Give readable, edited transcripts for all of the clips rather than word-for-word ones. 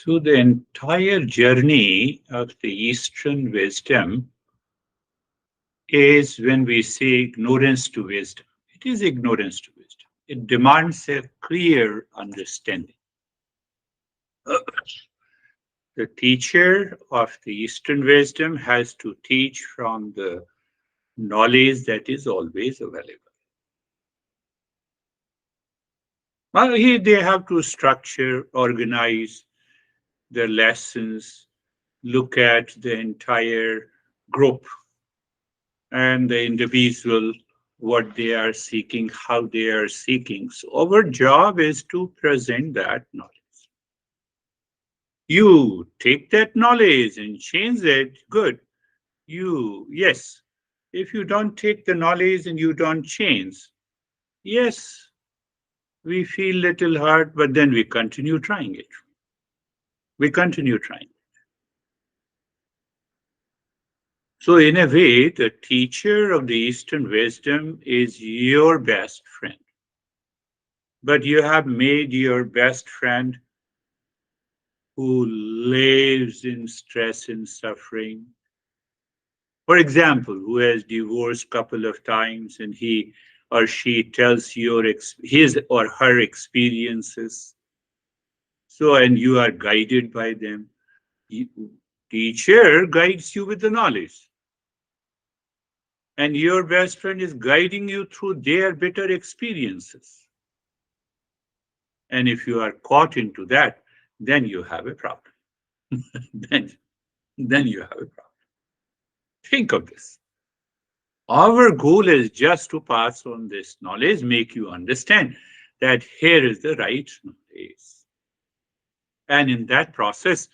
So the entire journey of the Eastern wisdom is when we say ignorance to wisdom. It is ignorance to wisdom. It demands a clear understanding. The teacher of the Eastern wisdom has to teach from the knowledge that is always available. Well, here they have to structure, organize the lessons, look at the entire group and the individual, what they are seeking, how they are seeking. So our job is to present that knowledge. You take that knowledge and change it, good. Yes. If you don't take the knowledge and you don't change, yes, we feel little hurt, but then we continue trying it. We continue trying. So in a way, the teacher of the Eastern wisdom is your best friend. But you have made your best friend who lives in stress and suffering. For example, who has divorced a couple of times and he or she tells his or her experiences. So, and you are guided by them. Teacher guides you with the knowledge. And your best friend is guiding you through their bitter experiences. And if you are caught into that, then you have a problem. then you have a problem. Think of this. Our goal is just to pass on this knowledge, make you understand that here is the right knowledge. And in that process,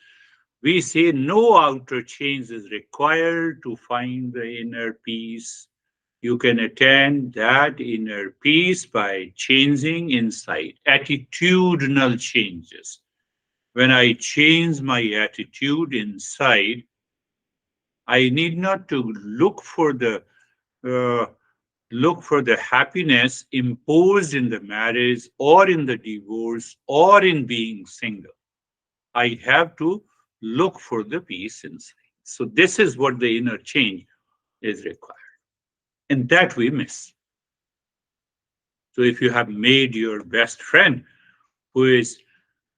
we say no outer change is required to find the inner peace. You can attain that inner peace by changing inside, attitudinal changes. When I change my attitude inside, I need not to uh, look for the happiness imposed in the marriage or in the divorce or in being single. I have to look for the peace inside. So this is what the inner change is required. And that we miss. So if you have made your best friend who is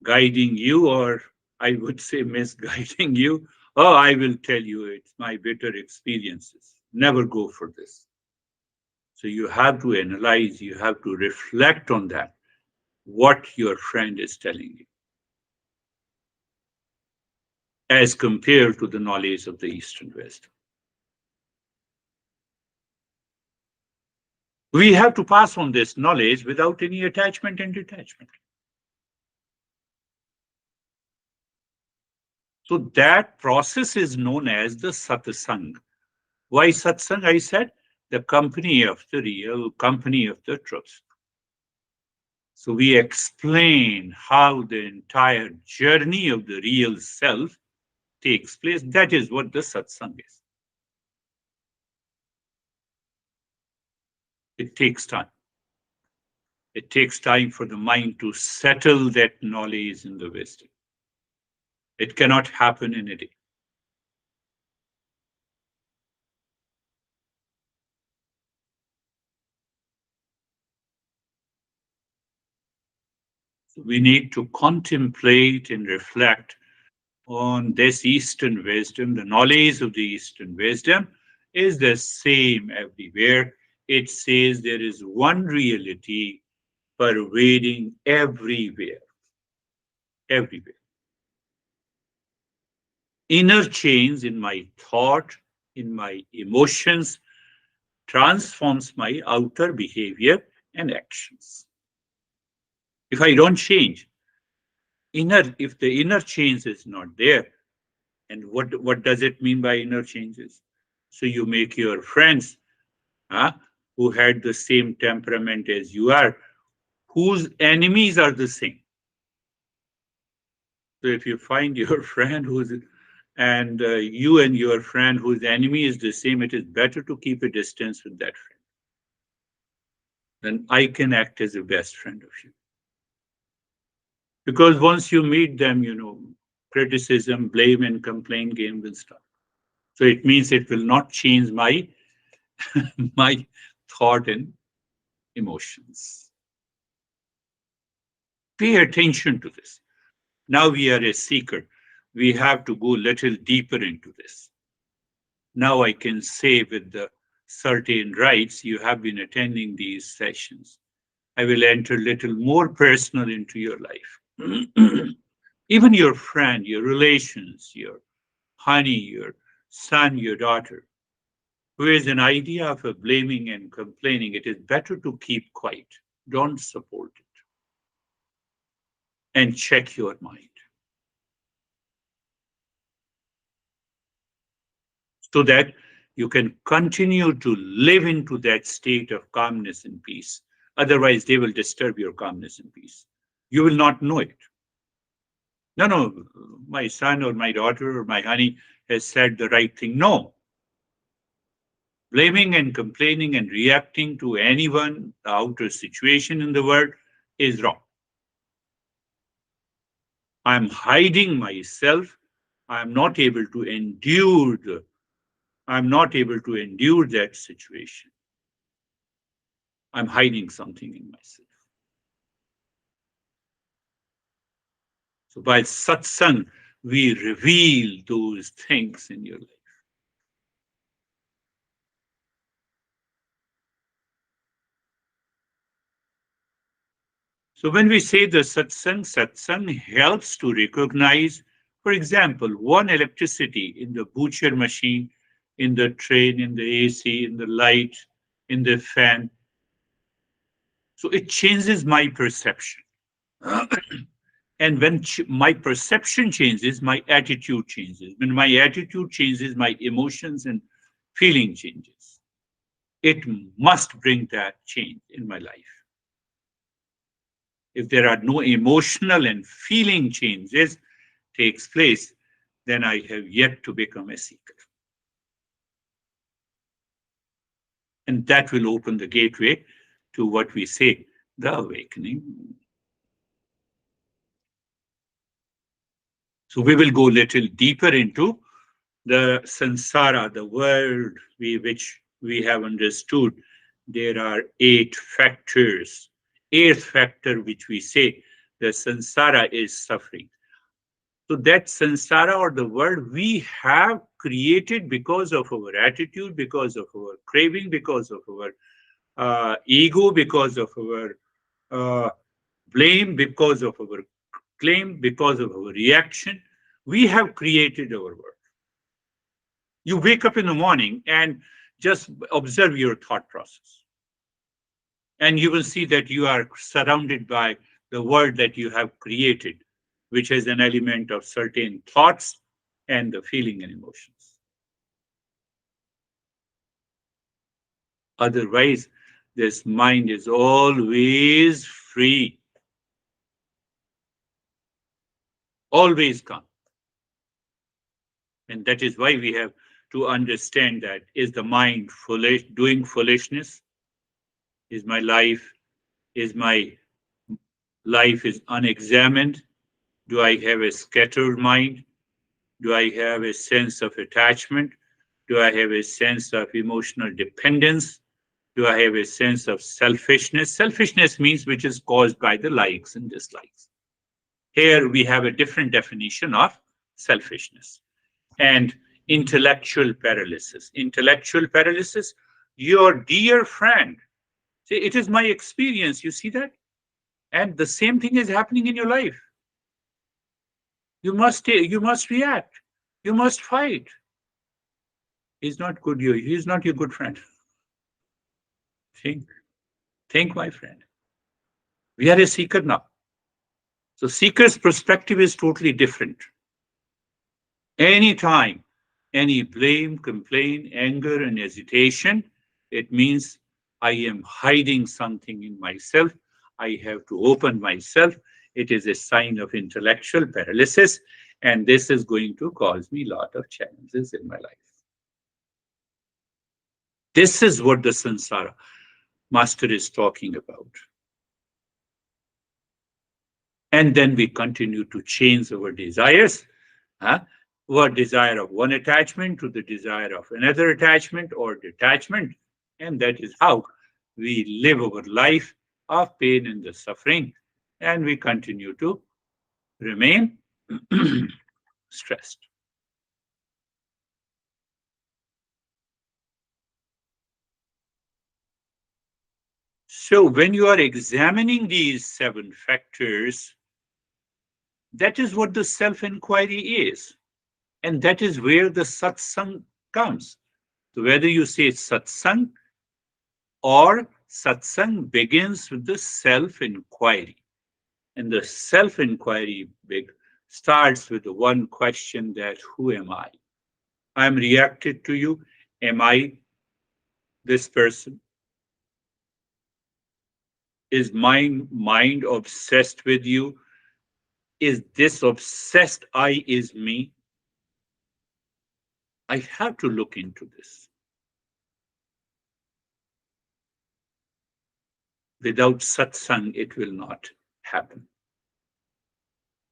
guiding you, or I would say misguiding you, oh, I will tell you it's my bitter experiences. Never go for this. So you have to analyze, you have to reflect on that, what your friend is telling you, as compared to the knowledge of the Eastern wisdom. We have to pass on this knowledge without any attachment and detachment. So that process is known as the satsang. Why satsang? I said the company of the real, company of the truth. So we explain how the entire journey of the real self takes place. That is what the satsang is. It takes time. It takes time for the mind to settle that knowledge in the wisdom. It cannot happen in a day. So we need to contemplate and reflect on this Eastern wisdom. The knowledge of the Eastern wisdom is the same everywhere. It says there is one reality pervading everywhere. Everywhere. Inner change in my thought, in my emotions, transforms my outer behavior and actions. If I don't change, if the inner change is not there, and what does it mean by inner changes? So you make your friends who had the same temperament as you are, whose enemies are the same. So if you find your friend and you and your friend whose enemy is the same, it is better to keep a distance with that friend. Then I can act as a best friend of you. Because once you meet them, criticism, blame, and complaint game will start. So it means it will not change my my thought and emotions. Pay attention to this. Now we are a seeker. We have to go a little deeper into this. Now I can say with the certain rights, you have been attending these sessions. I will enter a little more personal into your life. Even your friend, your relations, your honey, your son, your daughter, who has an idea of a blaming and complaining, it is better to keep quiet. Don't support it. And check your mind so that you can continue to live into that state of calmness and peace. Otherwise, they will disturb your calmness and peace. You will not know it. No, no, my son or my daughter or my honey has said the right thing. No. Blaming and complaining and reacting to anyone, the outer situation in the world is wrong. I'm hiding myself. I'm not able to endure I'm not able to endure that situation. I'm hiding something in myself. So by satsang, we reveal those things in your life. So when we say the satsang, satsang helps to recognize, for example, one electricity in the butcher machine, in the train, in the AC, in the light, in the fan. So it changes my perception. And when my perception changes, my attitude changes. When my attitude changes, my emotions and feeling changes. It must bring that change in my life. If there are no emotional and feeling changes takes place, then I have yet to become a seeker. And that will open the gateway to what we say, the awakening. So we will go a little deeper into the samsara, the world which we have understood. There are 8 factors. 8th factor, which we say, the samsara is suffering. So that samsara or the world we have created because of our attitude, because of our craving, because of our ego, because of our blame, because of our claim, because of our reaction. We have created our world. You wake up in the morning and just observe your thought process. And you will see that you are surrounded by the world that you have created, which has an element of certain thoughts and the feeling and emotions. Otherwise, this mind is always free, always calm. And that is why we have to understand that is the mind foolish, doing foolishness? Is my life is unexamined? Do I have a scattered mind? Do I have a sense of attachment? Do I have a sense of emotional dependence? Do I have a sense of selfishness? Selfishness means which is caused by the likes and dislikes. Here we have a different definition of selfishness. And intellectual paralysis. Intellectual paralysis, your dear friend. See, it is my experience. You see that? And the same thing is happening in your life. You must react. You must fight. He's not good. He's not your good friend. Think, my friend. We are a seeker now. So seeker's perspective is totally different. Anytime, any blame, complaint, anger, and hesitation, it means I am hiding something in myself. I have to open myself. It is a sign of intellectual paralysis, and this is going to cause me a lot of challenges in my life. This is what the samsara master is talking about. And then we continue to change our desires. Huh? What desire of one attachment to the desire of another attachment or detachment. And that is how we live our life of pain and the suffering. And we continue to remain stressed. So, when you are examining these seven factors, that is what the self inquiry is. And that is where the satsang comes. So, whether you say satsang or satsang begins with the self inquiry. And the self inquiry starts with the one question that who am I? I'm reacted to you. Am I this person? Is my mind obsessed with you? Is this obsessed I is me? I have to look into this. Without satsang, it will not happen.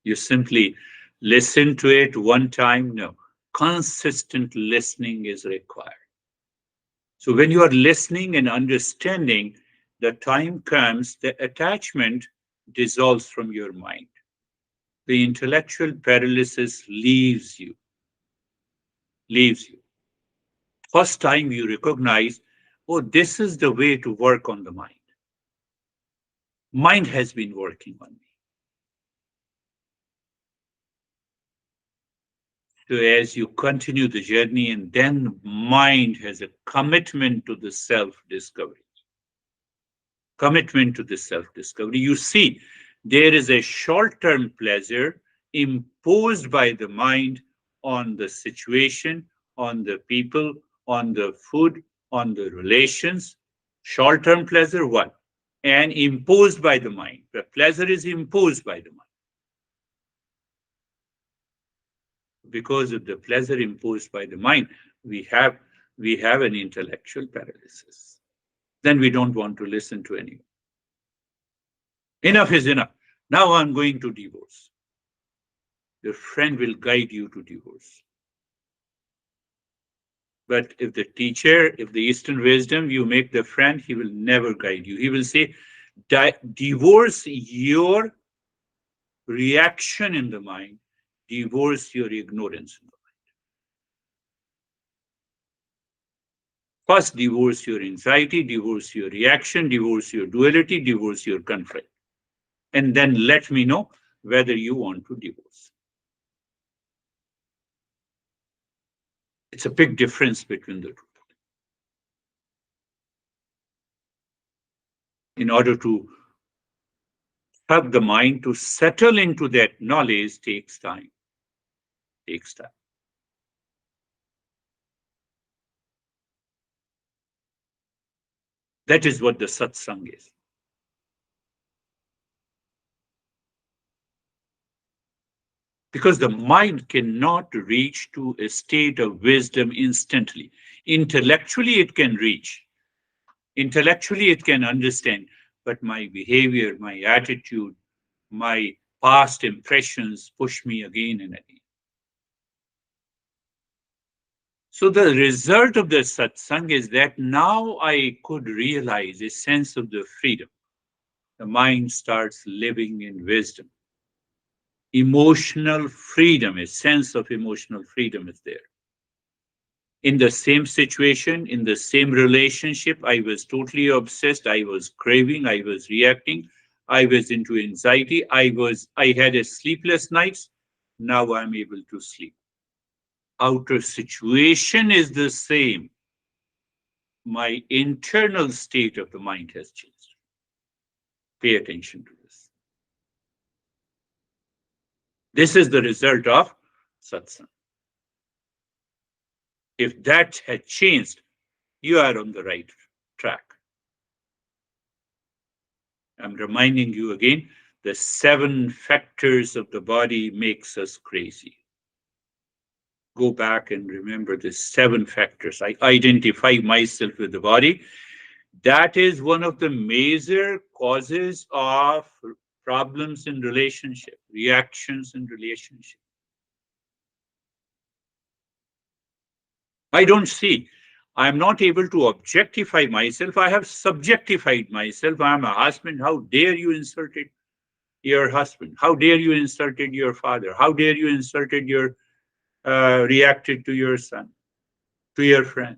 You simply listen to it one time. No, consistent listening is required. So when you are listening and understanding, the time comes, the attachment dissolves from your mind. The intellectual paralysis leaves you. First time you recognize, oh, this is the way to work on the mind. Mind has been working on me. So as you continue the journey, and then mind has a commitment to the self-discovery. Commitment to the self-discovery. You see, there is a short-term pleasure imposed by the mind on the situation, on the people, on the food, on the relations. Short-term pleasure, one. And imposed by the mind. The pleasure is imposed by the mind. Because of the pleasure imposed by the mind, we have an intellectual paralysis. Then we don't want to listen to anyone. Enough is enough. Now I'm going to divorce. Your friend will guide you to divorce. But if the teacher, if the Eastern wisdom, you make the friend, he will never guide you. He will say, divorce your reaction in the mind, divorce your ignorance in the mind. First, divorce your anxiety, divorce your reaction, divorce your duality, divorce your conflict. And then let me know whether you want to divorce. It's a big difference between the two. In order to help the mind to settle into that knowledge takes time. Takes time. That is what the satsang is. Because the mind cannot reach to a state of wisdom instantly. Intellectually, it can reach. Intellectually, it can understand. But my behavior, my attitude, my past impressions push me again and again. So the result of the satsang is that now I could realize a sense of the freedom. The mind starts living in wisdom. Emotional freedom, a sense of emotional freedom is there. In the same situation, in the same relationship, I was totally obsessed. I was craving. I was reacting. I was into anxiety. I had a sleepless nights. Now I'm able to sleep. Outer situation is the same. My internal state of the mind has changed. Pay attention to this. This is the result of satsang. If that had changed, you are on the right track. I'm reminding you again, the seven factors of the body makes us crazy. Go back and remember the seven factors. I identify myself with the body. That is one of the major causes of problems in relationship, reactions in relationship. I don't see. I'm not able to objectify myself. I have subjectified myself. I'm a husband. How dare you insulted your husband? How dare you insulted your father? How dare you insulted your reacted to your son, to your friend?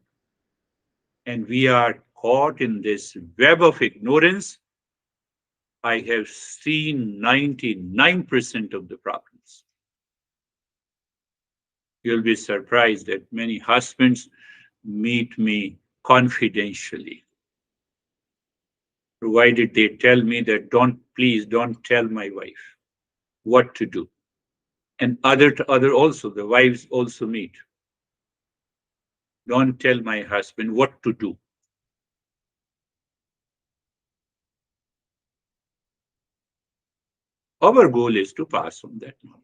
And we are caught in this web of ignorance. I have seen 99% of the problems. You'll be surprised that many husbands meet me confidentially, provided they tell me that please don't tell my wife what to do. And other also, the wives also meet. Don't tell my husband what to do. Our goal is to pass on that knowledge.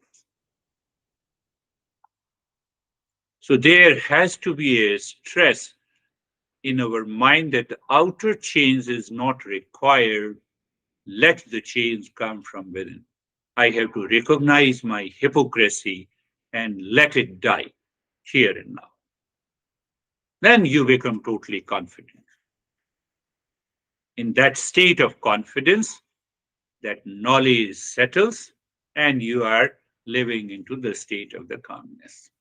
So there has to be a stress in our mind that the outer change is not required. Let the change come from within. I have to recognize my hypocrisy and let it die here and now. Then you become totally confident. In that state of confidence, that knowledge settles and you are living into the state of the calmness.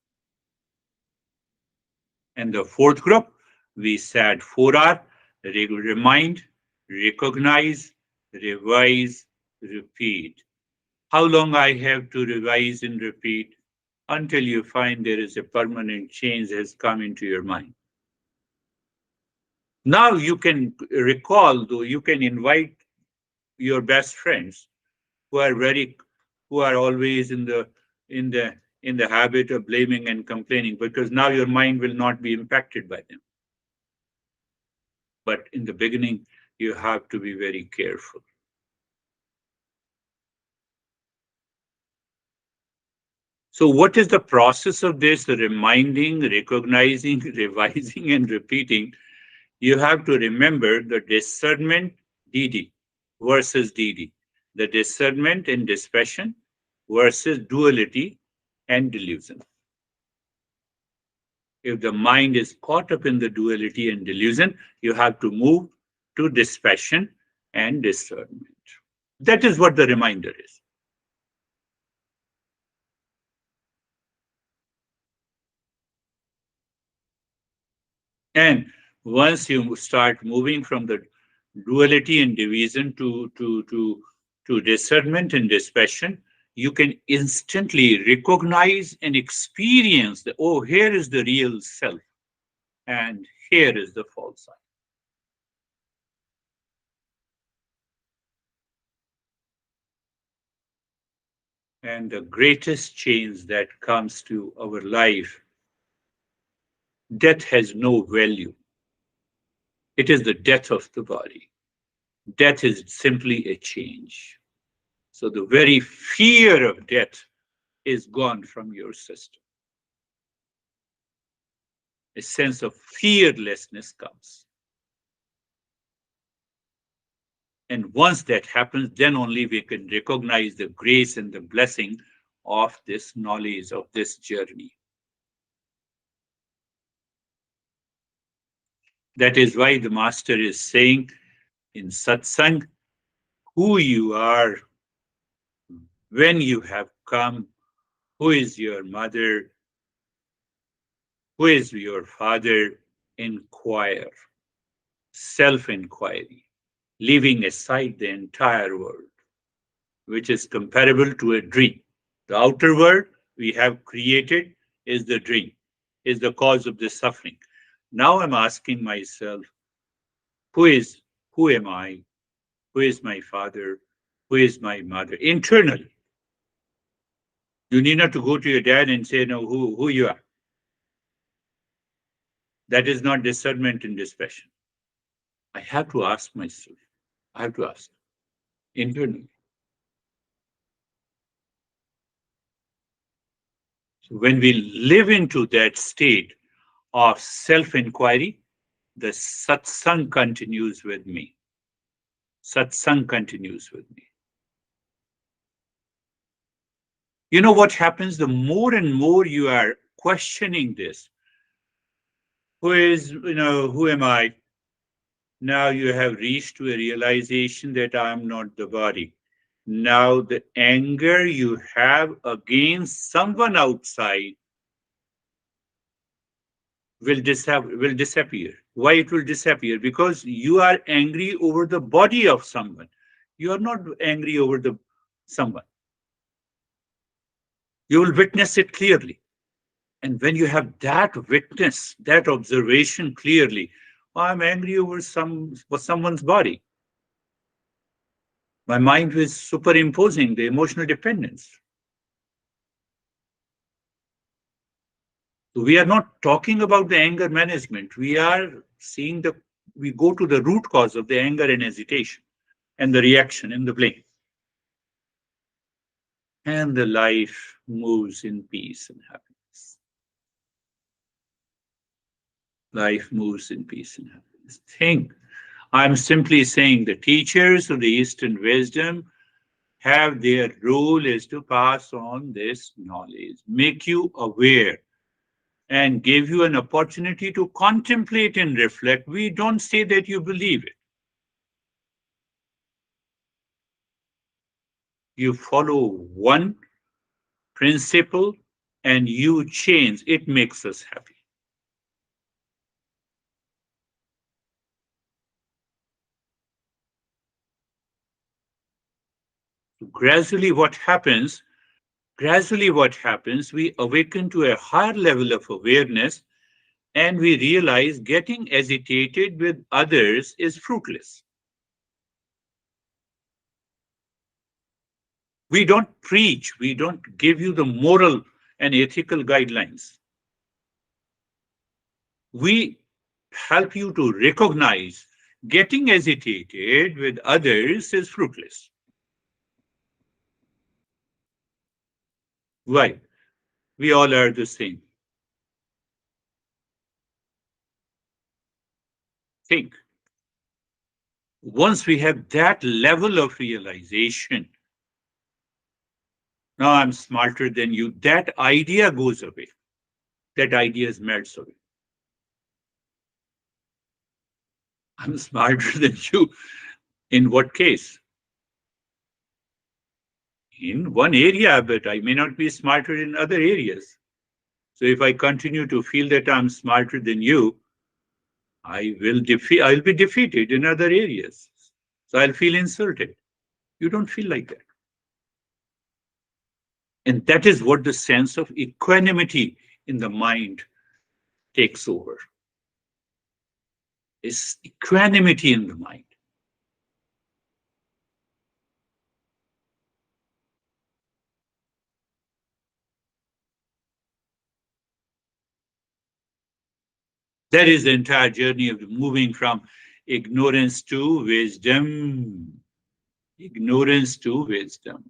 And the fourth group, we said 4R: remind, recognize, revise, repeat. How long I have to revise and repeat? Until you find there is a permanent change has come into your mind. Now you can recall, though you can invite your best friends who are very, who are always in the in the habit of blaming and complaining, because now your mind will not be impacted by them. But in the beginning, you have to be very careful. So, what is the process of this? Reminding, recognizing, revising, and repeating. You have to remember the discernment, DD versus DD, the discernment and dispassion versus duality and delusion. If the mind is caught up in the duality and delusion, you have to move to dispassion and discernment. That is what the reminder is. And once you start moving from the duality and division to discernment and dispassion, you can instantly recognize and experience that, oh, here is the real self, and here is the false self. And the greatest change that comes to our life, death has no value. It is the death of the body. Death is simply a change. So the very fear of death is gone from your system. A sense of fearlessness comes. And once that happens, then only we can recognize the grace and the blessing of this knowledge, of this journey. That is why the Master is saying in satsang, who you are, when you have come, who is your mother, who is your father, inquire, self inquiry, leaving aside the entire world, which is comparable to a dream. The outer world we have created is the dream, is the cause of this suffering. Now I'm asking myself, who is, who am I? Who is my father? Who is my mother? Internally. You need not to go to your dad and say, no, who you are. That is not discernment and dispassion. I have to ask myself. I have to ask internally. So when we live into that state of self-inquiry, the satsang continues with me. Satsang continues with me. You know what happens? The more and more you are questioning this, who am I? Now you have reached to a realization that I am not the body. Now the anger you have against someone outside will disappear. Why it will disappear? Because you are angry over the body of someone. You are not angry over the someone. You will witness it clearly. And when you have that witness, that observation clearly, I'm angry over someone's body. My mind is superimposing the emotional dependence. So we are not talking about the anger management. We go to the root cause of the anger and hesitation and the reaction and the blame. And the life moves in peace and happiness. Life moves in peace and happiness. I'm simply saying the teachers of the Eastern wisdom have their role is to pass on this knowledge, make you aware, and give you an opportunity to contemplate and reflect. We don't say that you believe it. You follow one principle and you change. It makes us happy. Gradually, what happens, we awaken to a higher level of awareness and we realize getting agitated with others is fruitless. We don't preach, we don't give you the moral and ethical guidelines. We help you to recognize getting agitated with others is fruitless. Why? We all are the same. Think. Once we have that level of realization, now I'm smarter than you, that idea goes away. That idea melts away. I'm smarter than you. In what case? In one area, but I may not be smarter in other areas. So if I continue to feel that I'm smarter than you, I'll be defeated in other areas. So I'll feel insulted. You don't feel like that. And that is what the sense of equanimity in the mind takes over. Is equanimity in the mind. That is the entire journey of moving from ignorance to wisdom. Ignorance to wisdom.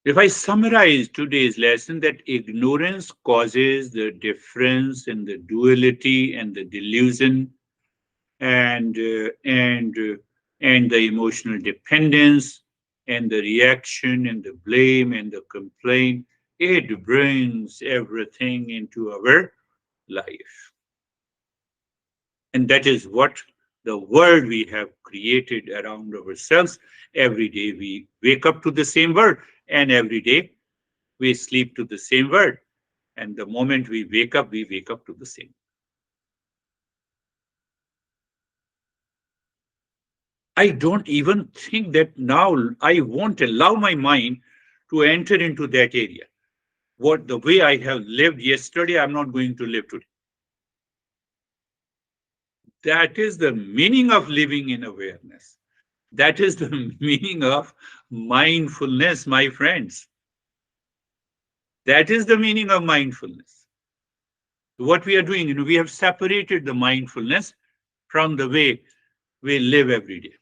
If I summarize today's lesson, that ignorance causes the difference in the duality and the delusion and the emotional dependence and the reaction and the blame and the complaint, it brings everything into our life. And that is what the world we have created around ourselves. Every day we wake up to the same world, and every day we sleep to the same world. And the moment we wake up to the same. I don't even think that now I won't allow my mind to enter into that area. What the way I have lived yesterday, I'm not going to live today. That is the meaning of living in awareness. That is the meaning of mindfulness, my friends. That is the meaning of mindfulness. What we are doing, we have separated the mindfulness from the way we live every day.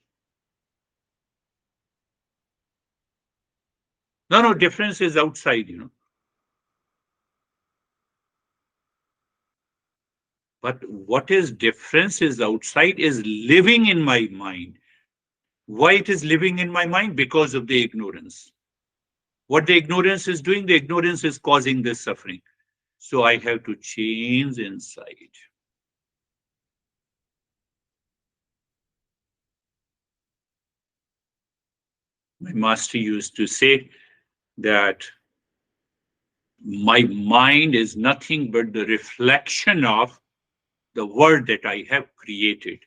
No, difference is outside. But what is difference is outside is living in my mind. Why it is living in my mind? Because of the ignorance. What the ignorance is doing, the ignorance is causing this suffering. So I have to change inside. My master used to say that my mind is nothing but the reflection of the world that I have created.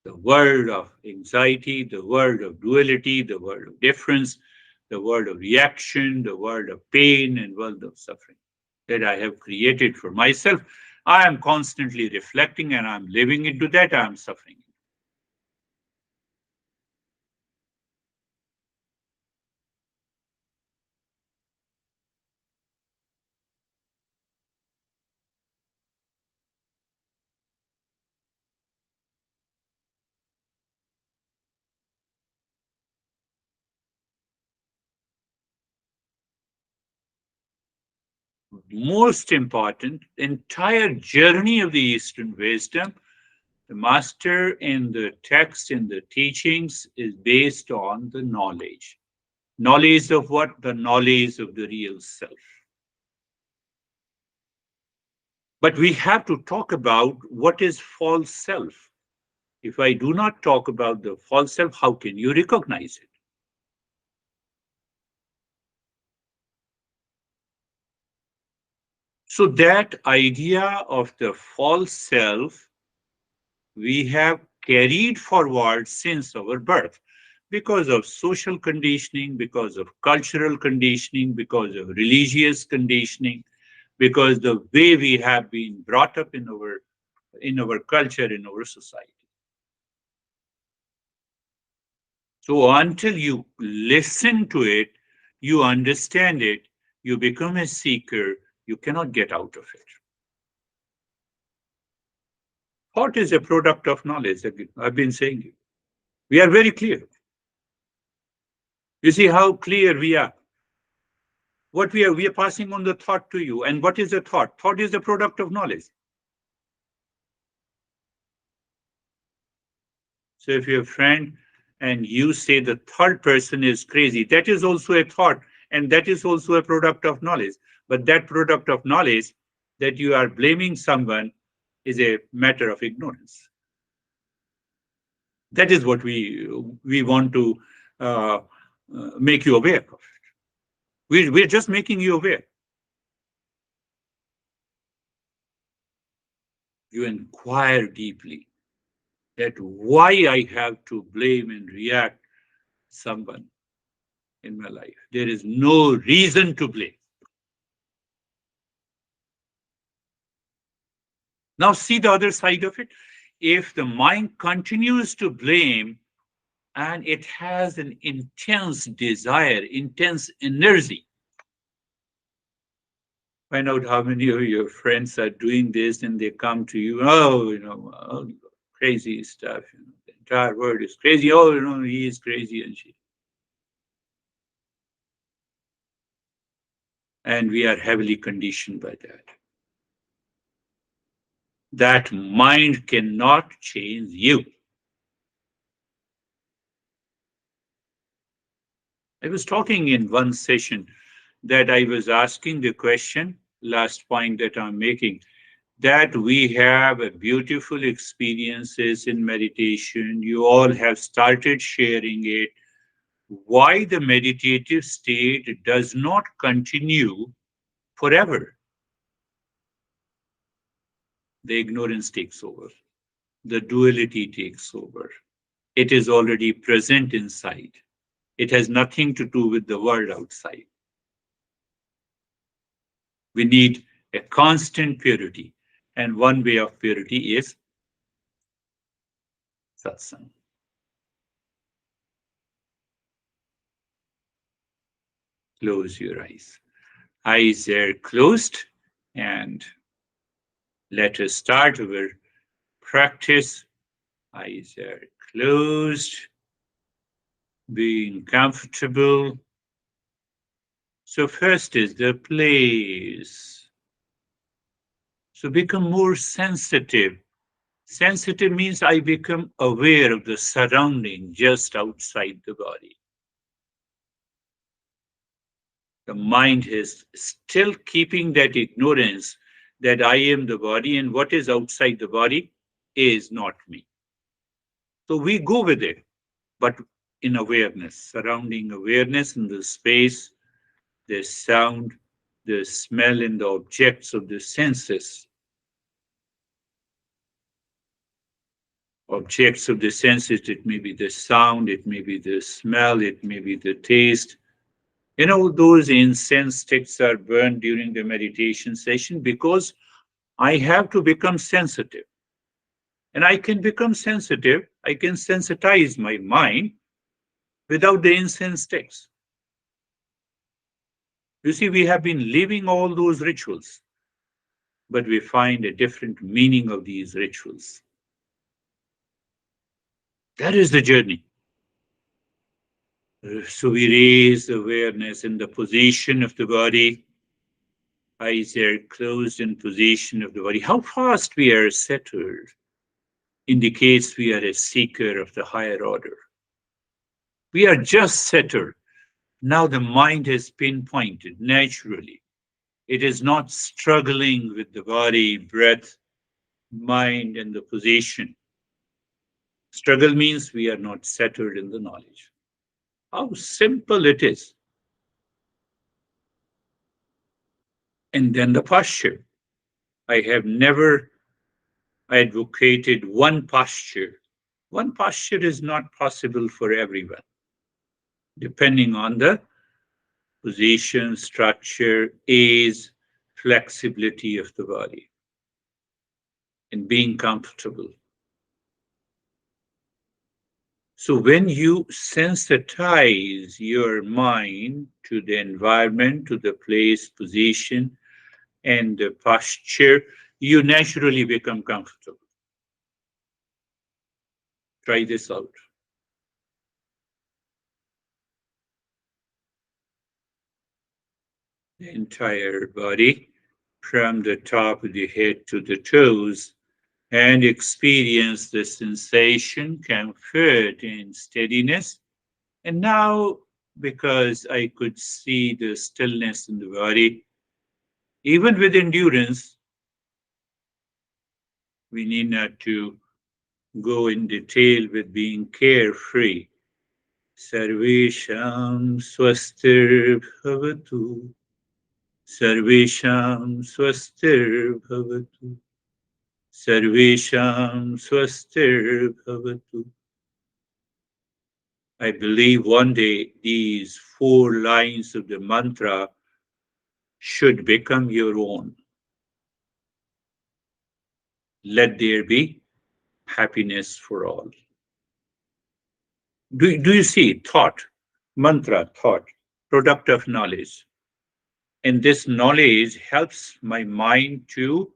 The world of anxiety, the world of duality, the world of difference, the world of reaction, the world of pain, and world of suffering that I have created for myself. I am constantly reflecting and I'm living into that, I am suffering. Most important, entire journey of the Eastern wisdom, the master in the text, in the teachings, is based on the knowledge. Knowledge of what? The knowledge of the real self. But we have to talk about what is false self. If I do not talk about the false self, how can you recognize it? So, that idea of the false self we have carried forward since our birth because of social conditioning, because of cultural conditioning, because of religious conditioning, because the way we have been brought up in our culture, in our society. So until you listen to it, you understand it, you become a seeker, you cannot get out of it. Thought is a product of knowledge. Again, I've been saying it. We are very clear. You see how clear we are. What we are passing on the thought to you. And what is the thought? Thought is the product of knowledge. So if you're a friend and you say the third person is crazy, that is also a thought, and that is also a product of knowledge. But that product of knowledge that you are blaming someone is a matter of ignorance. That is what we want to uh, make you aware of. We're just making you aware. You inquire deeply that why I have to blame and react someone in my life. There is no reason to blame. Now, see the other side of it. If the mind continues to blame and it has an intense desire, intense energy, find out how many of your friends are doing this and they come to you, oh, oh, crazy stuff. The entire world is crazy. Oh, he is crazy and she. And we are heavily conditioned by that. That mind cannot change you. I was talking in one session that I was asking the question, last point that I'm making, that we have a beautiful experiences in meditation. You all have started sharing it. Why the meditative state does not continue forever? The ignorance takes over. The duality takes over. It is already present inside. It has nothing to do with the world outside. We need a constant purity. And one way of purity is satsang. Close your eyes. Eyes are closed, and let us start our practice. Eyes are closed, being comfortable. So, first is the place. So, become more sensitive. Sensitive means I become aware of the surrounding just outside the body. The mind is still keeping that ignorance that I am the body and what is outside the body is not me. So we go with it, but in awareness, surrounding awareness in the space, the sound, the smell, and the objects of the senses. Objects of the senses, it may be the sound, it may be the smell, it may be the taste. You know, those incense sticks are burned during the meditation session because I have to become sensitive. And I can become sensitive, I can sensitize my mind without the incense sticks. You see, we have been living all those rituals, but we find a different meaning of these rituals. That is the journey. So we raise awareness in the position of the body. Eyes are closed in position of the body. How fast we are settled indicates we are a seeker of the higher order. We are just settled. Now the mind has pinpointed naturally. It is not struggling with the body, breath, mind, and the position. Struggle means we are not settled in the knowledge. How simple it is. And then the posture. I have never advocated one posture. One posture is not possible for everyone, depending on the position, structure, age, flexibility of the body, and being comfortable. So when you sensitize your mind to the environment, to the place, position, and the posture, you naturally become comfortable. Try this out. The entire body, from the top of the head to the toes, and experience the sensation, comfort, and steadiness. And now, because I could see the stillness in the body, even with endurance, we need not to go in detail with being carefree. Sarvesham swastir bhavatu. Sarvesham swastir bhavatu. Sarvesham swastir bhavatu. I believe one day these 4 lines of the mantra should become your own. Let there be happiness for all. Do you see thought, mantra, thought, product of knowledge? And this knowledge helps my mind to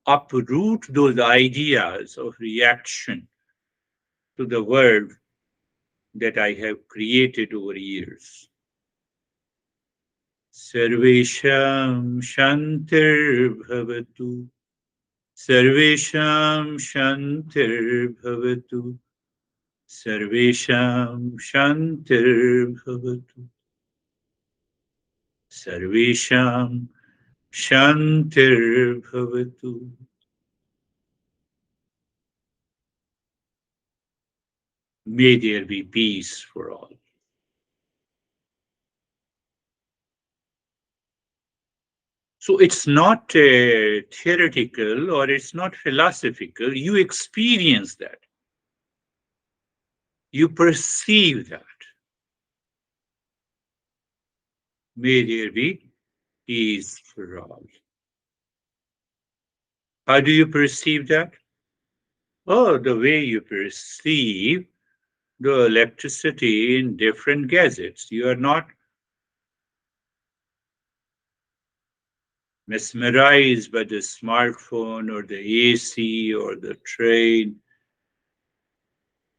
uproot those ideas of reaction to the world that I have created over years. Sarvesham Shantir Bhavatu. Sarvesham Shantir Bhavatu. Sarvesham Shantir Bhavatu. Sarvesham Shantir Bhavatu. May there be peace for all. So it's not theoretical or it's not philosophical. You experience that. You perceive that. May there be peace for all. How do you perceive that? Oh, the way you perceive the electricity in different gadgets. You are not mesmerized by the smartphone or the AC or the train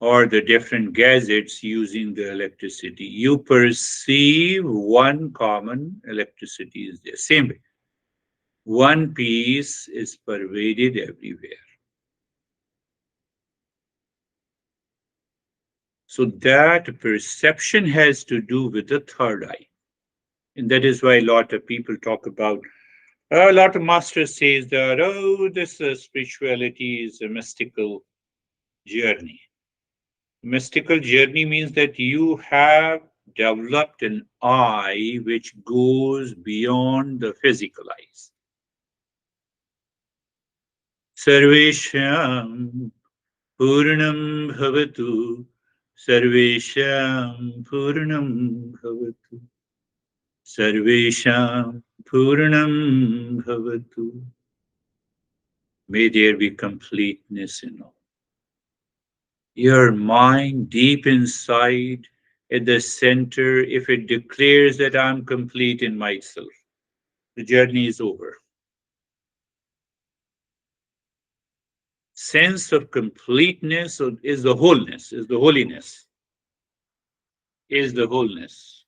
or the different gadgets using the electricity. You perceive one common electricity is there. Same way. One peace is pervaded everywhere. So that perception has to do with the third eye. And that is why a lot of people talk about, a lot of masters says that, oh, this spirituality is a mystical journey. Mystical journey means that you have developed an eye which goes beyond the physical eyes. Sarvesham Purnam Bhavatu. Sarvesham Purnam Bhavatu. Sarvesham Purnam Bhavatu. May there be completeness in all. Your mind deep inside at the center, if it declares that I'm complete in myself, the journey is over. Sense of completeness is the wholeness, is the holiness, is the wholeness.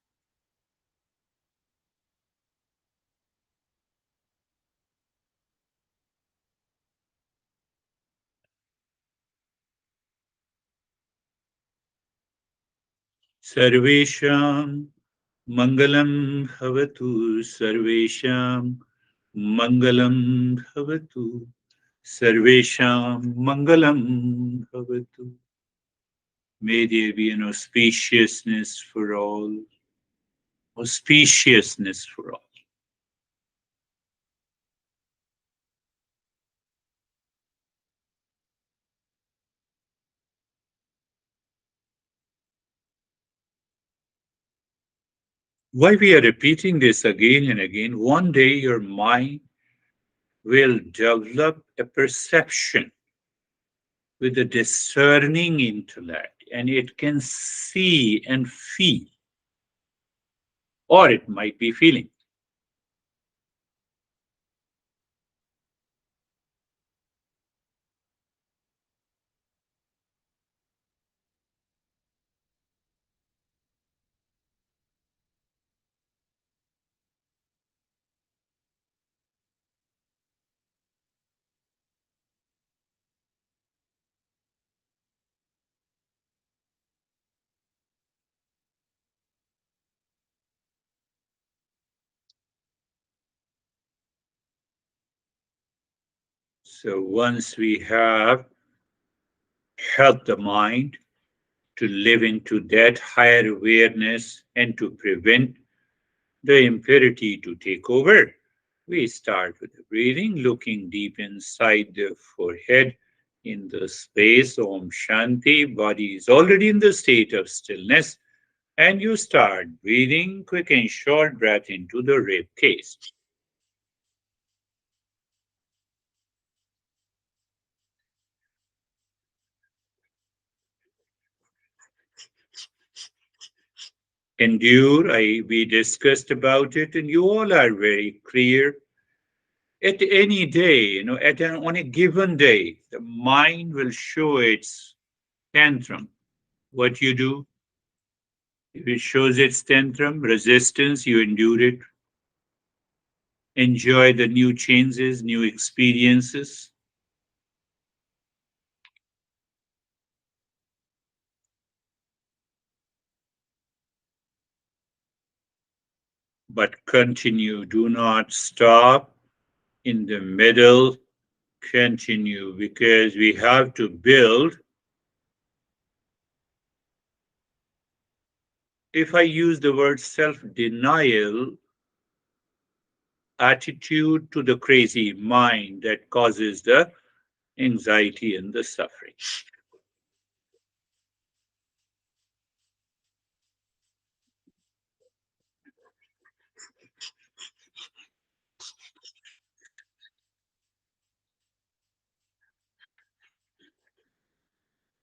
Sarvesham Mangalam Bhavatu, Sarvesham Mangalam Bhavatu, Sarvesham Mangalam Bhavatu. May there be an auspiciousness for all, auspiciousness for all. Why we are repeating this again and again? One day your mind will develop a perception with a discerning intellect, and it can see and feel, or it might be feeling. So once we have helped the mind to live into that higher awareness and to prevent the impurity to take over, we start with the breathing, looking deep inside the forehead in the space Om Shanti. Body is already in the state of stillness, and you start breathing quick and short breath into the rib cage. Endure, we discussed about it, and you all are very clear. At any day, on a given day, the mind will show its tantrum. What you do, if it shows its tantrum, resistance, you endure it, enjoy the new changes, new experiences, but continue. Do not stop in the middle. Continue because we have to build. If I use the word self denial, attitude to the crazy mind that causes the anxiety and the suffering.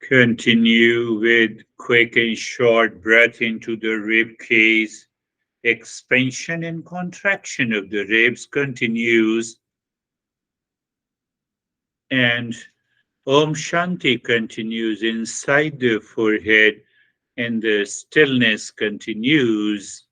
Continue with quick and short breath into the rib cage. Expansion and contraction of the ribs continues, and Om Shanti continues inside the forehead, and the stillness continues.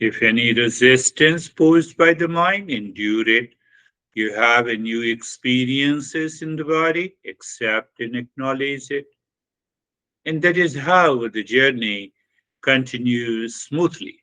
If any resistance posed by the mind, endure it. You have a new experiences in the body, accept and acknowledge it. And that is how the journey continues smoothly.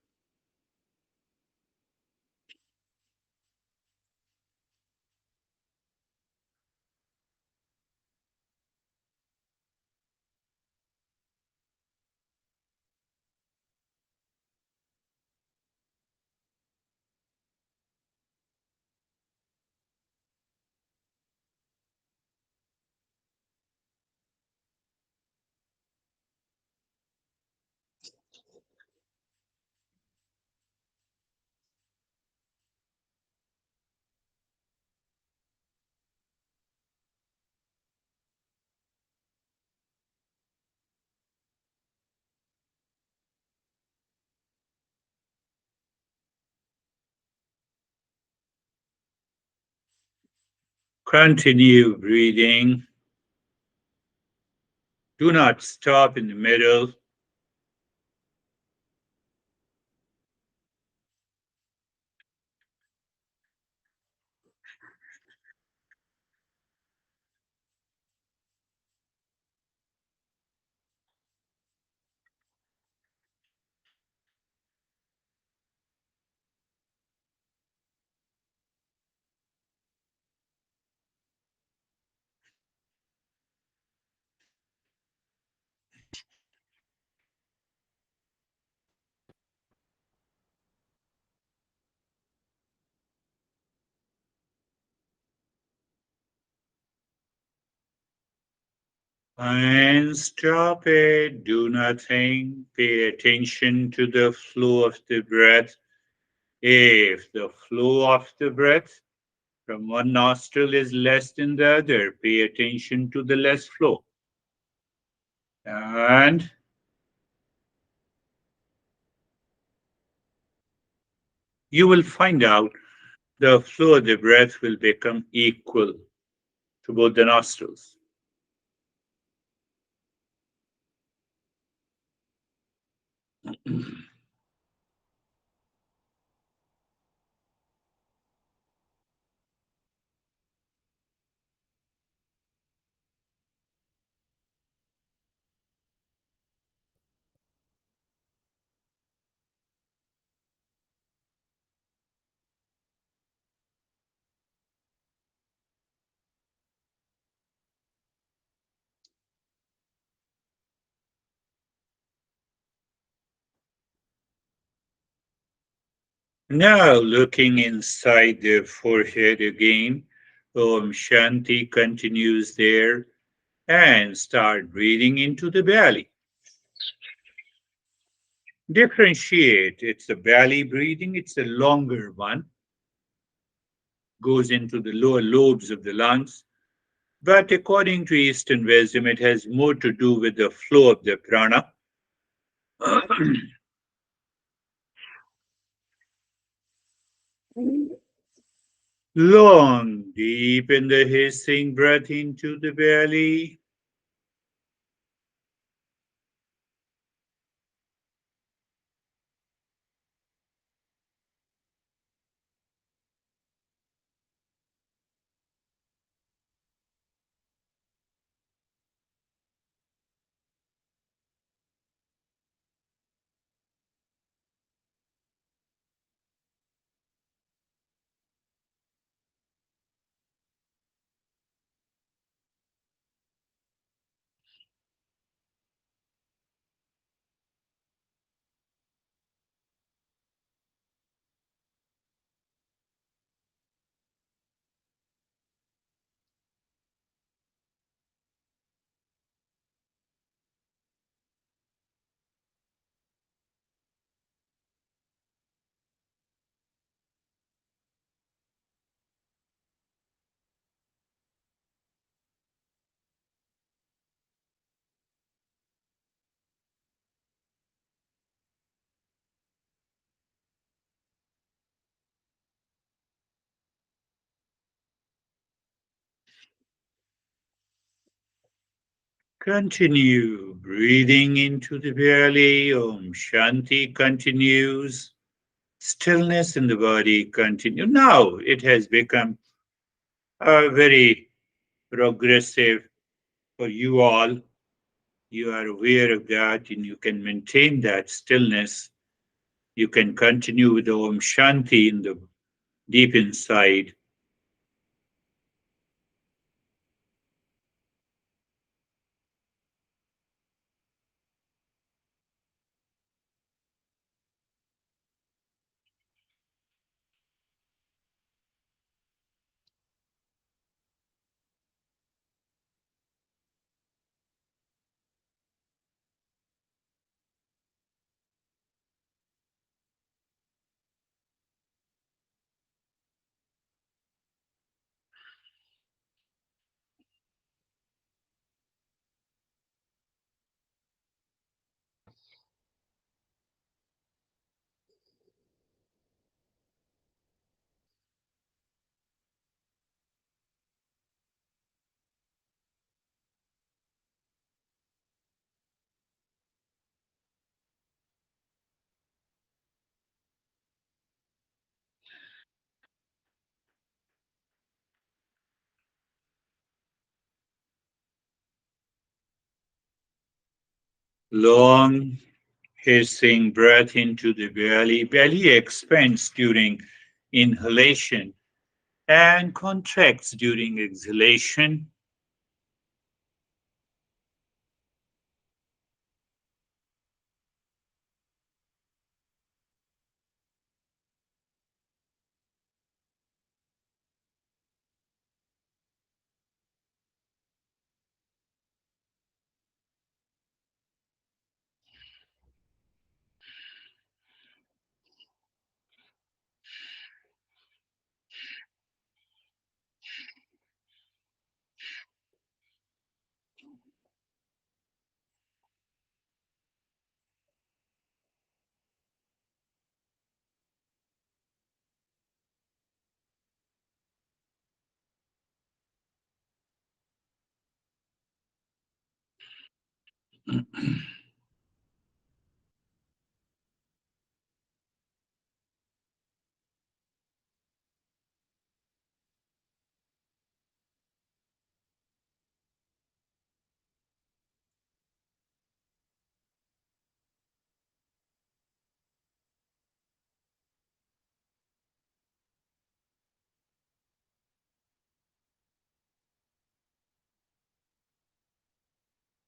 Continue breathing. Do not stop in the middle. And stop it. Do nothing. Pay attention to the flow of the breath. If the flow of the breath from one nostril is less than the other, pay attention to the less flow. And you will find out the flow of the breath will become equal to both the nostrils. Now, looking inside the forehead again, Om Shanti continues there and start breathing into the belly. Differentiate. It's a belly breathing, it's a longer one, goes into the lower lobes of the lungs. But according to Eastern wisdom, it has more to do with the flow of the prana. Long, deep in the hissing breath into the belly. Continue breathing into the belly. Om Shanti continues. stillness in the body continue. Now it has become very progressive for you all. You are aware of that and you can maintain that stillness. You can continue with the Om Shanti in the deep inside. Long hissing breath into the belly. Belly expands during inhalation and contracts during exhalation.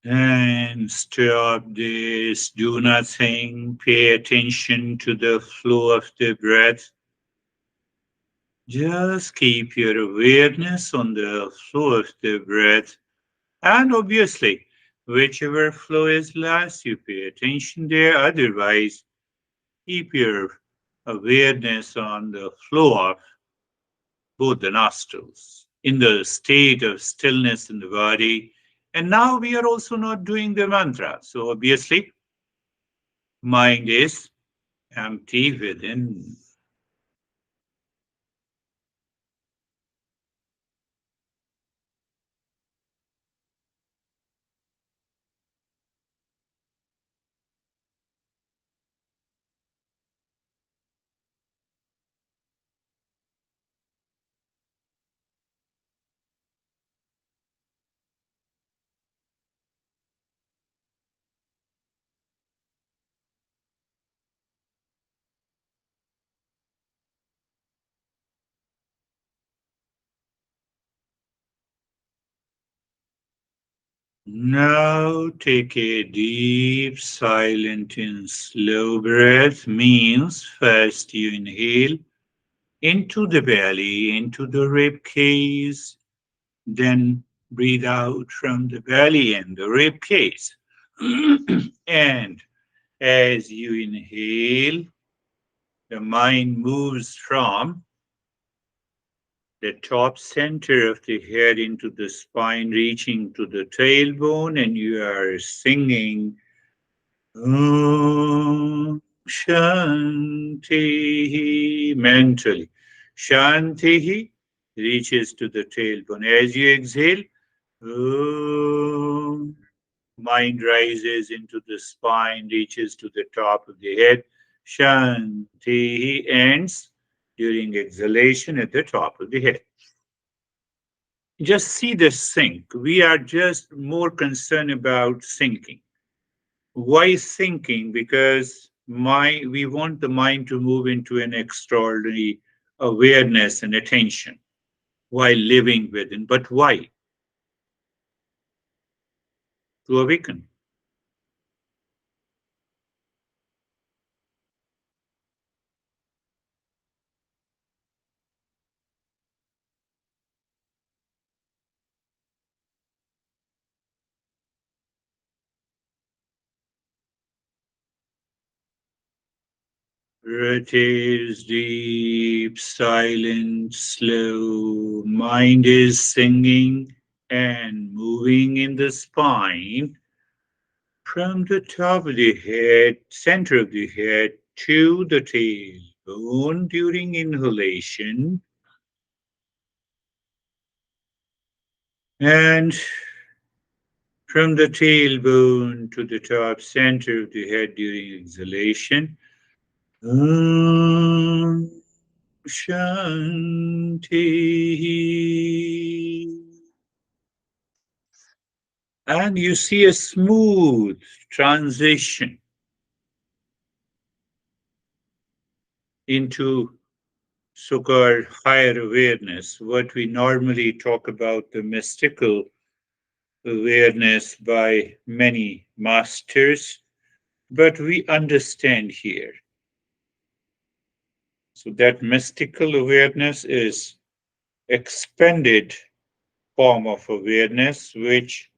And stop this. Do nothing. Pay attention to the flow of the breath. Just keep your awareness on the flow of the breath. And obviously, whichever flow is last, you pay attention there. Otherwise, keep your awareness on the flow of both the nostrils in the state of stillness in the body. And now we are also not doing the mantra. So obviously, mind is empty within. Now take a deep, silent, and slow breath. Means first you inhale into the belly, into the rib cage, then breathe out from the belly and the rib cage. And as you inhale, the mind moves from the top center of the head into the spine, reaching to the tailbone, and you are singing Om Shanti mentally. Shanti reaches to the tailbone. As you exhale, Om, mind rises into the spine, reaches to the top of the head. Shanti ends during exhalation at the top of the head. Just see the sink. We are just more concerned about sinking. Why sinking? Because we want the mind to move into an extraordinary awareness and attention while living within. But why? To awaken. It is deep, silent, slow. Mind is singing and moving in the spine from the top of the head, center of the head, to the tailbone during inhalation, and from the tailbone to the top center of the head during exhalation. Om Shanti. And you see a smooth transition into so-called higher awareness, what we normally talk about the mystical awareness by many masters, but we understand here. So that mystical awareness is expanded form of awareness which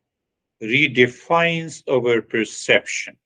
redefines our perception.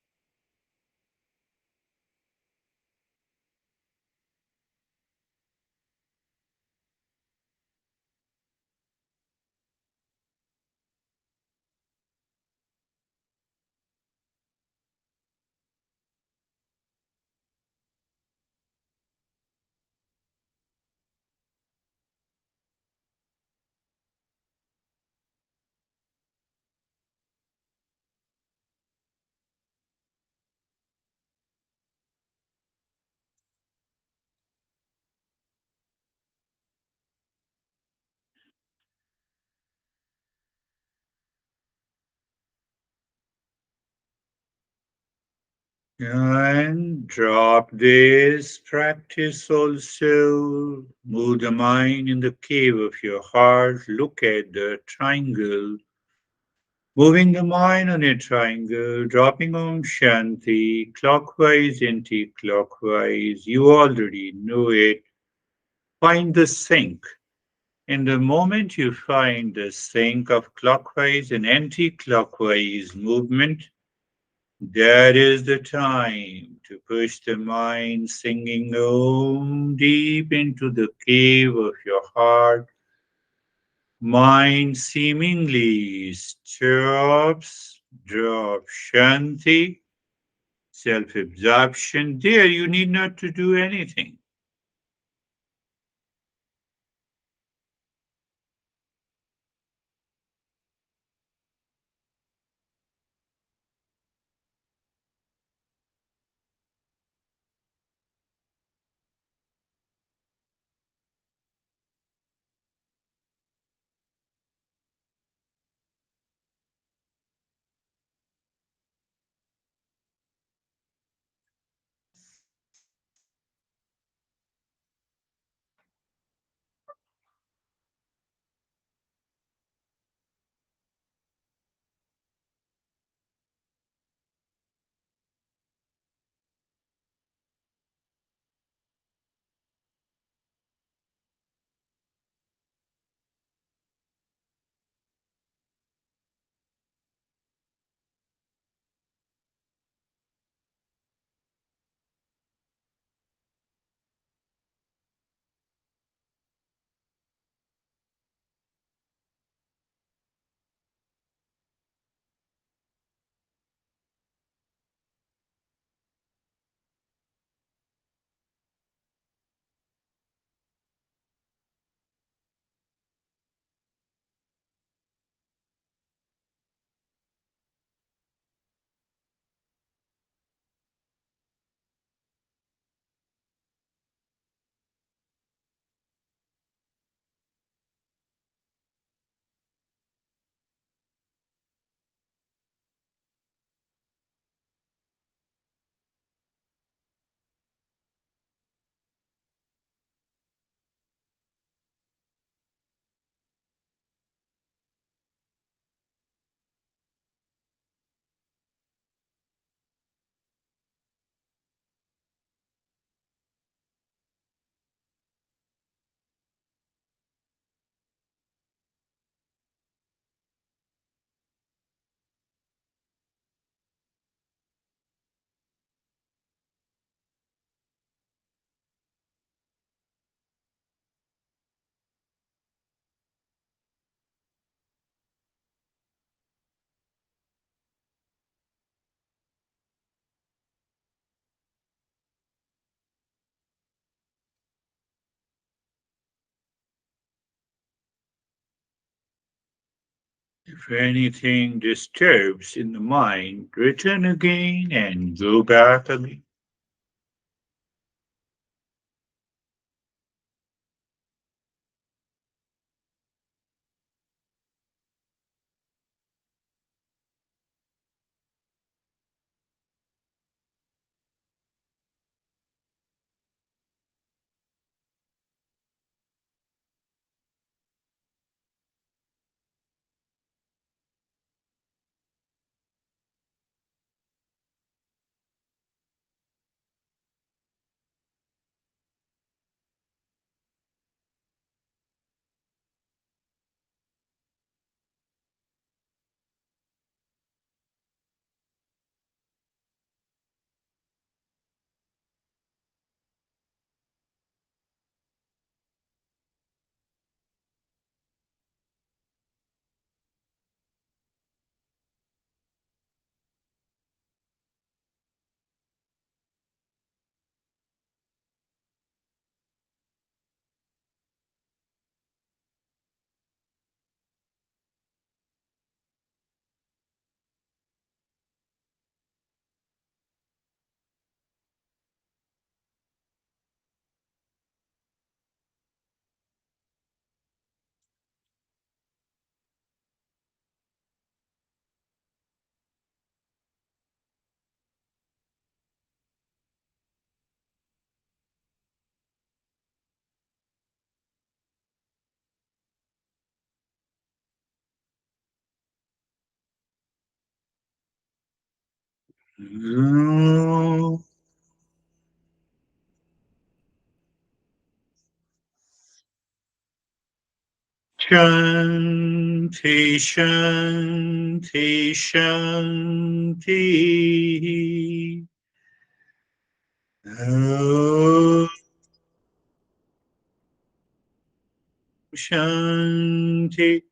And drop this practice also. Move the mind in the cave of your heart. Look at the triangle. Moving the mind on a triangle, dropping Om Shanti, clockwise, anti-clockwise. You already know it. Find the sync. In the moment you find the sync of clockwise and anti-clockwise movement, that is the time to push the mind singing Om deep into the cave of your heart. Mind seemingly stops, drop Shanti, self-absorption. There you need not to do anything. If anything disturbs in the mind, return again and go back again. Shanti, Shanti, Shanti. Om Shanti,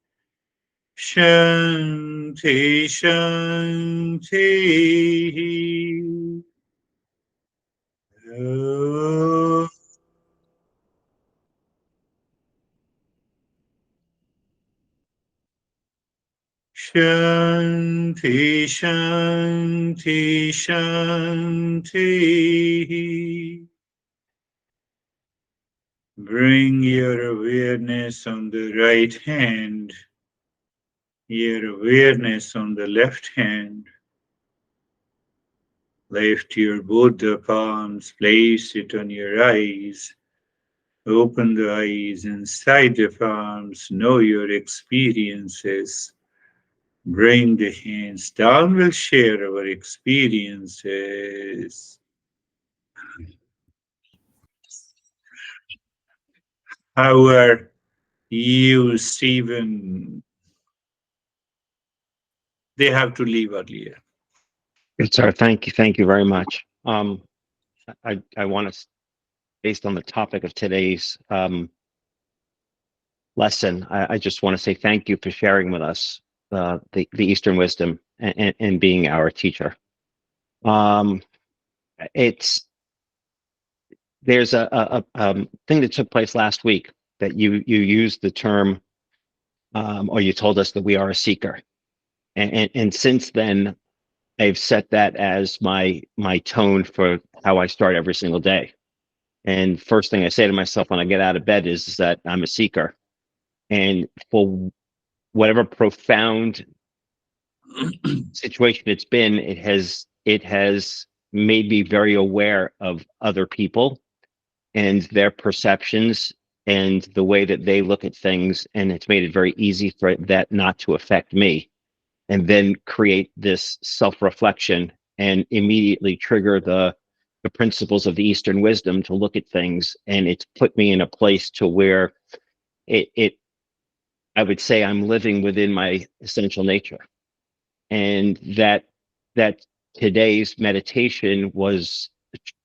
Shanti, Shanti. Om Shanti, Shanti, Shanti. Bring your awareness on the right hand, your awareness on the left hand. Lift your both the palms, place it on your eyes. Open the eyes inside the palms, know your experiences. Bring the hands down, we'll share our experiences. How are you, Stephen? They have to leave earlier. Good, sir. Thank you very much. I want to, based on the topic of today's lesson, I just want to say thank you for sharing with us the Eastern wisdom and being our teacher. Um, it's there's a thing that took place last week that you used the term, or you told us that we are a seeker, and since then I've set that as my tone for how I start every single day. And first thing I say to myself when I get out of bed is that I'm a seeker. And for whatever profound situation it's been, it has made me very aware of other people and their perceptions and the way that they look at things. And it's made it very easy for that not to affect me. And then create this self-reflection and immediately trigger the principles of the Eastern wisdom to look at things. And it's put me in a place to where it I would say I'm living within my essential nature. And that today's meditation was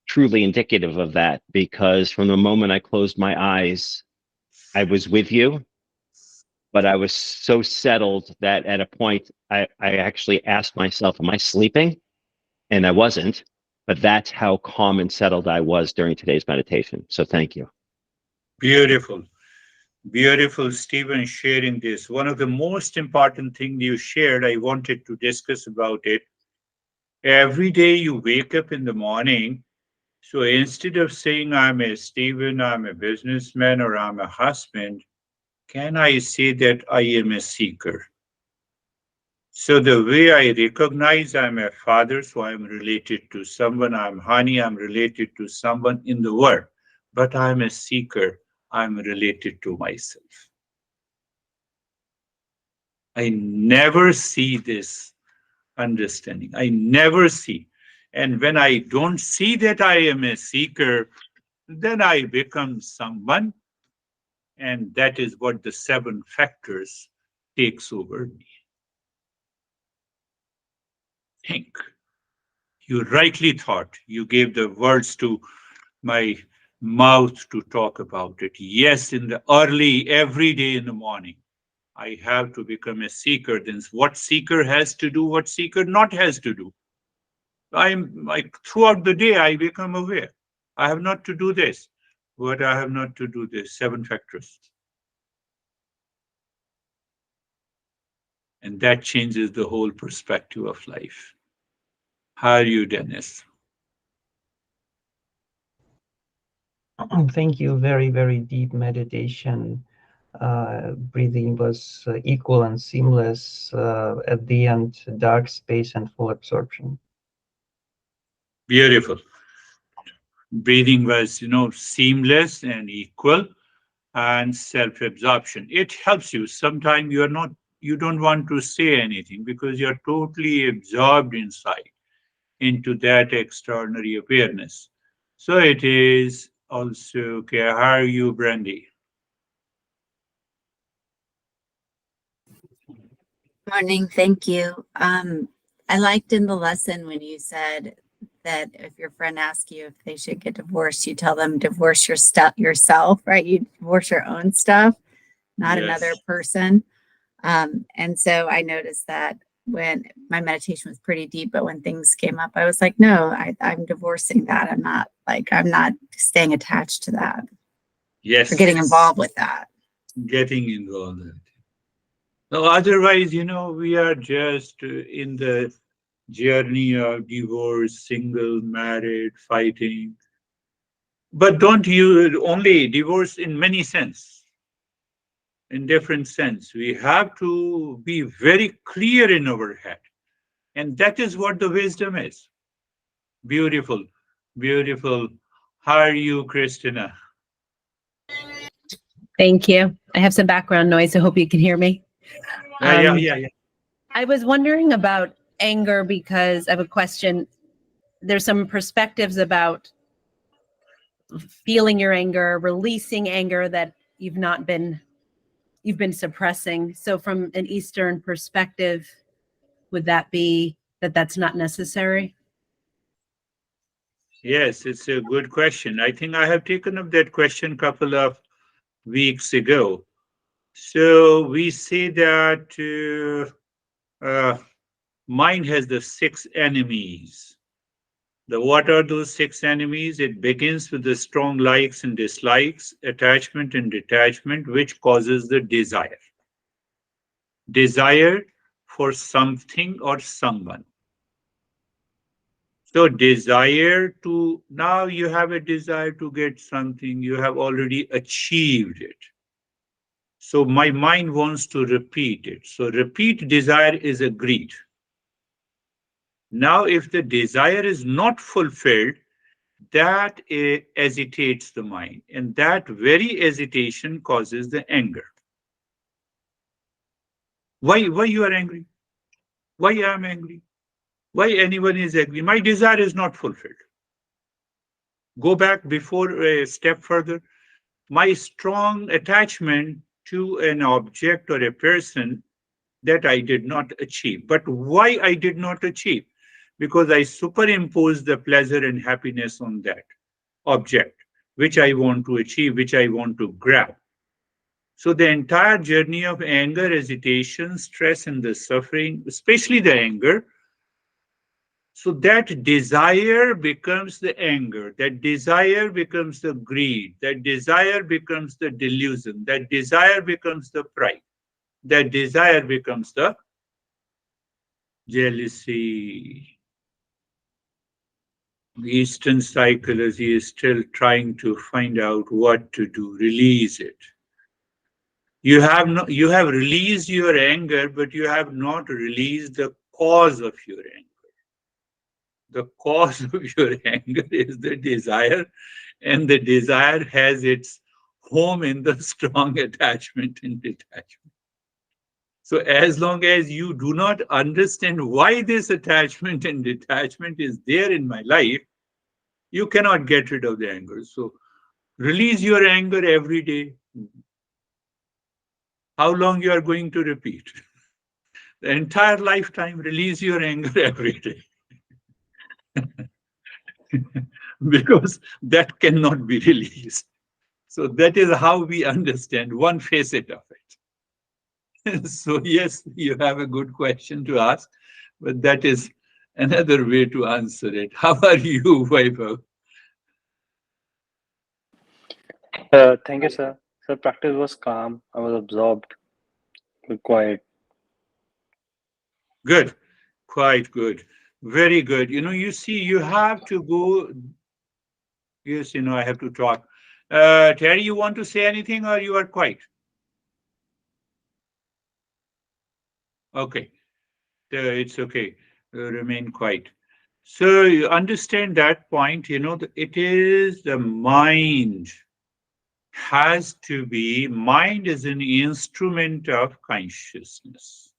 truly indicative of that, because from the moment I closed my eyes, I was with you, but I was so settled that at a point I actually asked myself, am I sleeping? And I wasn't, but that's how calm and settled I was during today's meditation. So thank you. Beautiful. Beautiful, Stephen, sharing this. One of the most important things you shared, I wanted to discuss about it. Every day you wake up in the morning, so instead of saying, I'm a Stephen, I'm a businessman, or I'm a husband, can I say that I am a seeker? So the way I recognize I'm a father, so I'm related to someone, I'm honey, I'm related to someone in the world, but I'm a seeker, I'm related to myself. I never see this understanding. I never see. And when I don't see that I am a seeker, then I become someone, and that is what the seven factors takes over me. Think. You rightly thought. You gave the words to my mouth to talk about it. Yes, in the early, every day in the morning, I have to become a seeker. Then what seeker has to do, what seeker not has to do. I'm like throughout the day, I become aware. I have not to do this. What I have not to do this. Seven factors. And that changes the whole perspective of life. How are you, Dennis? Thank you. Very, very deep meditation. Breathing was equal and seamless. At the end, dark space and full absorption. Beautiful. Breathing was, seamless and equal, and self-absorption. It helps you. Sometimes you don't want to say anything because you're totally absorbed inside into that extraordinary awareness. So it is also okay. How are you, Brandy? Morning, thank you. I liked in the lesson when you said that if your friend asks you if they should get divorced, you tell them divorce your stuff yourself, right? You divorce your own stuff, not another Yes. person. And so I noticed that when my meditation was pretty deep, but when things came up, I was like, no, I'm divorcing that. I'm not staying attached to that or Yes. getting involved with that. Getting involved. No, otherwise, we are just in the journey of divorce, single, married, fighting. But don't you only divorce in many sense, in different sense. We have to be very clear in our head. And that is what the wisdom is. Beautiful, beautiful. How are you, Christina? Thank you. I have some background noise. I hope you can hear me. Yeah, yeah, yeah, yeah. I was wondering about anger because I have a question. There's some perspectives about feeling your anger, releasing anger that you've been suppressing. So from an Eastern perspective, would that be that that's not necessary? Yes, it's a good question. I think I have taken up that question a couple of weeks ago. So we say that mind has the six enemies. What are those six enemies? It begins with the strong likes and dislikes, attachment and detachment, which causes the desire. Desire for something or someone. So, desire to, now you have a desire to get something, you have already achieved it. So, my mind wants to repeat it. So, repeat desire is a greed. Now, if the desire is not fulfilled, that agitates the mind, and that very agitation causes the anger. Why you are angry? Why I am angry? Why anyone is angry? My desire is not fulfilled. Go back before a step further. My strong attachment to an object or a person that I did not achieve. But why I did not achieve? Because I superimposed the pleasure and happiness on that object, which I want to achieve, which I want to grab. So the entire journey of anger, agitation, stress, and the suffering, especially the anger, So that desire becomes the anger, that desire becomes the greed, that desire becomes the delusion, that desire becomes the pride, that desire becomes the jealousy. Eastern psychology is still trying to find out what to do, release it. You have released your anger, but you have not released the cause of your anger. The cause of your anger is the desire, and the desire has its home in the strong attachment and detachment. So as long as you do not understand why this attachment and detachment is there in my life, you cannot get rid of the anger. So release your anger every day. How long you are going to repeat? The entire lifetime, release your anger every day. Because that cannot be released. So that is how we understand one facet of it. So yes, you have a good question to ask, but that is another way to answer it. How are you, Vaibhav? Thank you, sir. Sir, practice was calm. I was absorbed, quiet. Good, quite good, very good. You see, you have to go. Yes, I have to talk. Terry, you want to say anything or you are quiet? Okay, it's okay. Remain quiet. So you understand that point, it is the mind mind is an instrument of consciousness.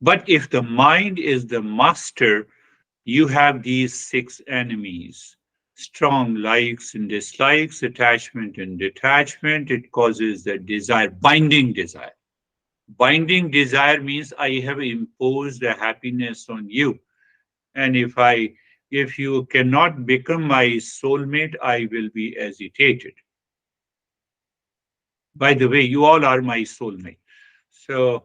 But if the mind is the master, you have these 6 enemies: strong likes and dislikes, attachment and detachment. It causes the desire, binding desire. Binding desire means I have imposed a happiness on you. And if you cannot become my soulmate, I will be agitated. By the way, you all are my soulmate. So,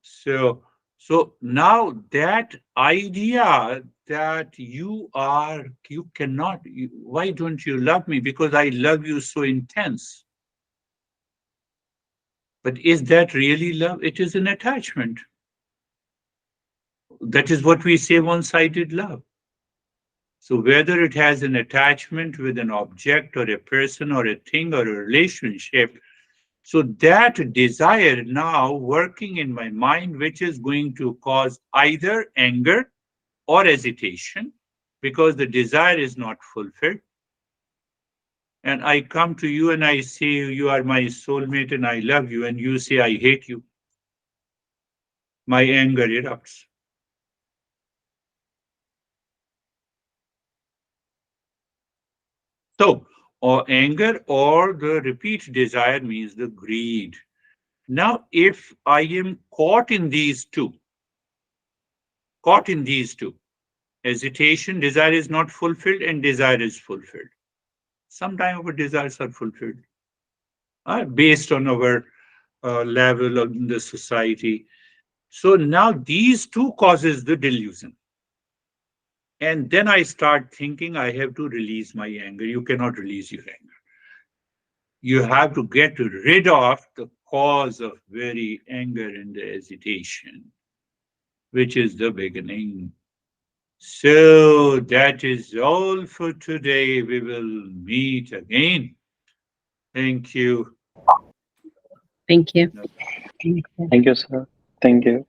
so, so now that idea that you cannot, why don't you love me? Because I love you so intense. But is that really love? It is an attachment. That is what we say, one-sided love. So whether it has an attachment with an object or a person or a thing or a relationship, so that desire now working in my mind, which is going to cause either anger or hesitation because the desire is not fulfilled. And I come to you and I say, you are my soulmate and I love you. And you say, I hate you. My anger erupts. So, or anger or the repeat desire means the greed. Now, if I am caught in these two, hesitation, desire is not fulfilled and desire is fulfilled. Sometimes our desires are fulfilled based on our level of the society. So now these two causes the delusion. And then I start thinking I have to release my anger. You cannot release your anger. You have to get rid of the cause of very anger and the hesitation, which is the beginning. So that is all for today. We will meet again. Thank you. Thank you. Thank you, sir. Thank you.